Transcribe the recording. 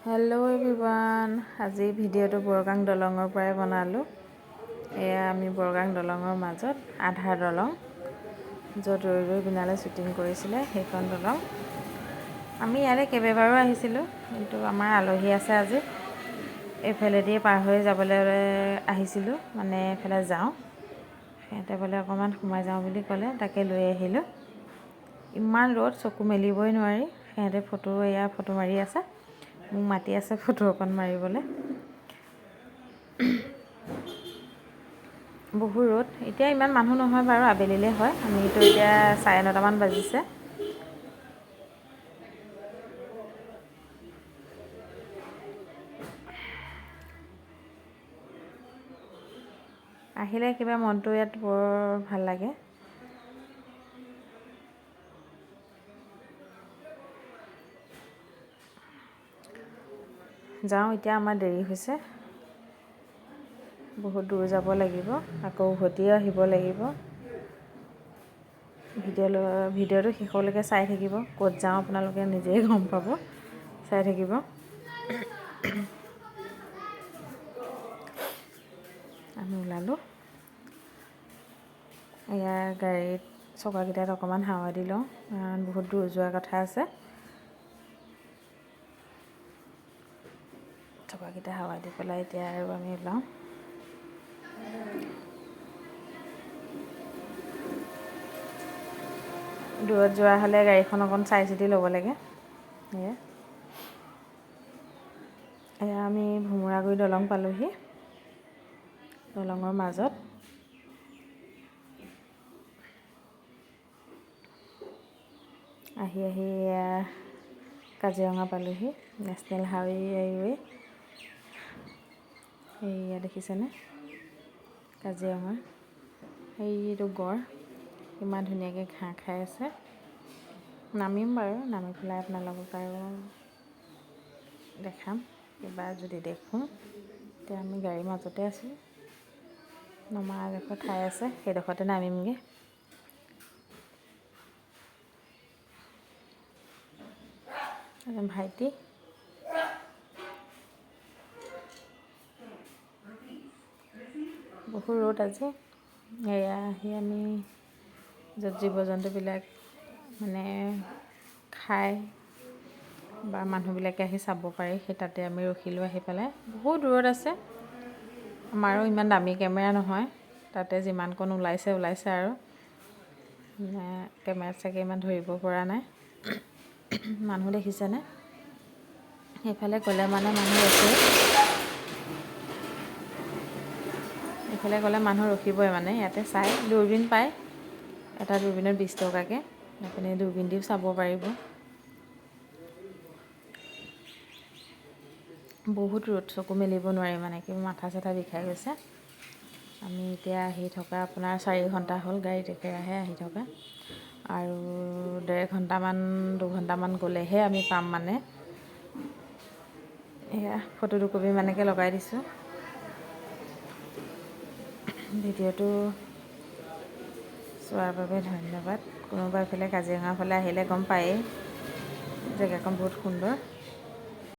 Hello' everyone, আজি ভিডিঅ'টো বৰগাং দলঙৰ পৰাই বনালোঁ। এয়া আমি বৰগাং দলঙৰ মাজত আধা দলং, য'ত ৰৈ বিনালে শ্বুটিং কৰিছিলে সেইখন দলং। আমি ইয়ালৈ কেইবাবাৰো আহিছিলোঁ, কিন্তু আমাৰ আলহী আছে আজি। এইফালেদি পাৰ হৈ যাবলৈ আহিছিলোঁ, মানে এইফালে যাওঁ। সিহঁতে বোলে অকণমান সোমাই যাওঁ বুলি ক'লে, তাকে লৈ আহিলোঁ। ইমান ৰ'দ, চকু মেলিবই নোৱাৰি। সিহঁতে ফটো মাৰি আছে, মোক মাতি আছে ফটো অকণ মাৰিবলৈ। বহু ৰ'দ। এতিয়া ইমান মানুহ নহয় বাৰু, আবেলিলৈ হয়। আমিতো এতিয়া 9:30মান বাজিছে। আহিলে কিবা মনটো ইয়াত বৰ ভাল লাগে। যাওঁ, এতিয়া আমাৰ দেৰি হৈছে, বহুত দূৰ যাব লাগিব, আকৌ উভতিও আহিব লাগিব। ভিডিঅ'টো শেষলৈকে চাই থাকিব। ক'ত যাওঁ আপোনালোকে নিজেই গম পাব, চাই থাকিব। আমি ওলালোঁ। এয়া গাড়ীত চকাকেইটাত অকণমান হাৱা দি লওঁ, কাৰণ বহুত দূৰ যোৱাৰ কথা আছে। চকাকেইটা হাৱা দি পেলাই এতিয়া আৰু আমি ওলাওঁ। দূৰত যোৱা হ'লে গাড়ীখন অকণ চাই চিতি ল'ব লাগে। এয়া আমি ভোমোৰাগুৰি দলং পালোঁহি, দলঙৰ মাজত। আহি এয়া কাজিৰঙা পালোঁহি, নেশ্যনেল হাইৱে। এইয়া দেখিছেনে কাজিৰঙা, এইটো গড় ইমান ধুনীয়াকৈ ঘাঁহ খাই আছে। নামিম বাৰু, নামি পেলাই আপোনালোকক আৰু দেখাম কিবা যদি দেখোঁ। এতিয়া আমি গাড়ীৰ মাজতে আছোঁ, নমা এডোখৰ ঠাই আছে, সেইডোখৰতে নামিমগৈ। ভাইটি বহু ৰ'দ আজি। এয়া আহি আমি য'ত জীৱ জন্তুবিলাক মানে খায় বা মানুহবিলাকে আহি চাব পাৰি, সেই তাতে আমি ৰখিলোঁ আহি পেলাই। বহুত দূৰত আছে, আমাৰো ইমান দামী কেমেৰা নহয়, তাতে যিমানকণ ওলাইছে আৰু কেমেৰাত চাগে ইমান ধৰিব পৰা নাই। মানুহ দেখিছেনে? সেইফালে গ'লে মানে মানুহ ৰখে, এইফালে গ'লে মানুহ ৰখিবই, মানে ইয়াতে চাই। দূৰবীণ পায়, এটা দূৰবীণত 20 টকাকৈ, আপুনি দূৰবীণ দিও চাব পাৰিব। বহুত ৰ'দ, চকু মেলিব নোৱাৰি, মানে কিবা মাথা চাথা বিষাই গৈছে। আমি এতিয়া আহি থকা আপোনাৰ 4 ঘণ্টা হ'ল গাড়ীত একেৰাহে আহি থকা, আৰু 2 ঘণ্টামান গ'লেহে আমি পাম। মানে এয়া ফটো দুকপিমানকৈ লগাই দিছোঁ। ভিডিঅ'টো চোৱাৰ বাবে ধন্যবাদ। কোনোবা এইফালে কাজিৰঙাৰ ফালে আহিলে গম পায়েই, জেগাকণ বহুত সুন্দৰ।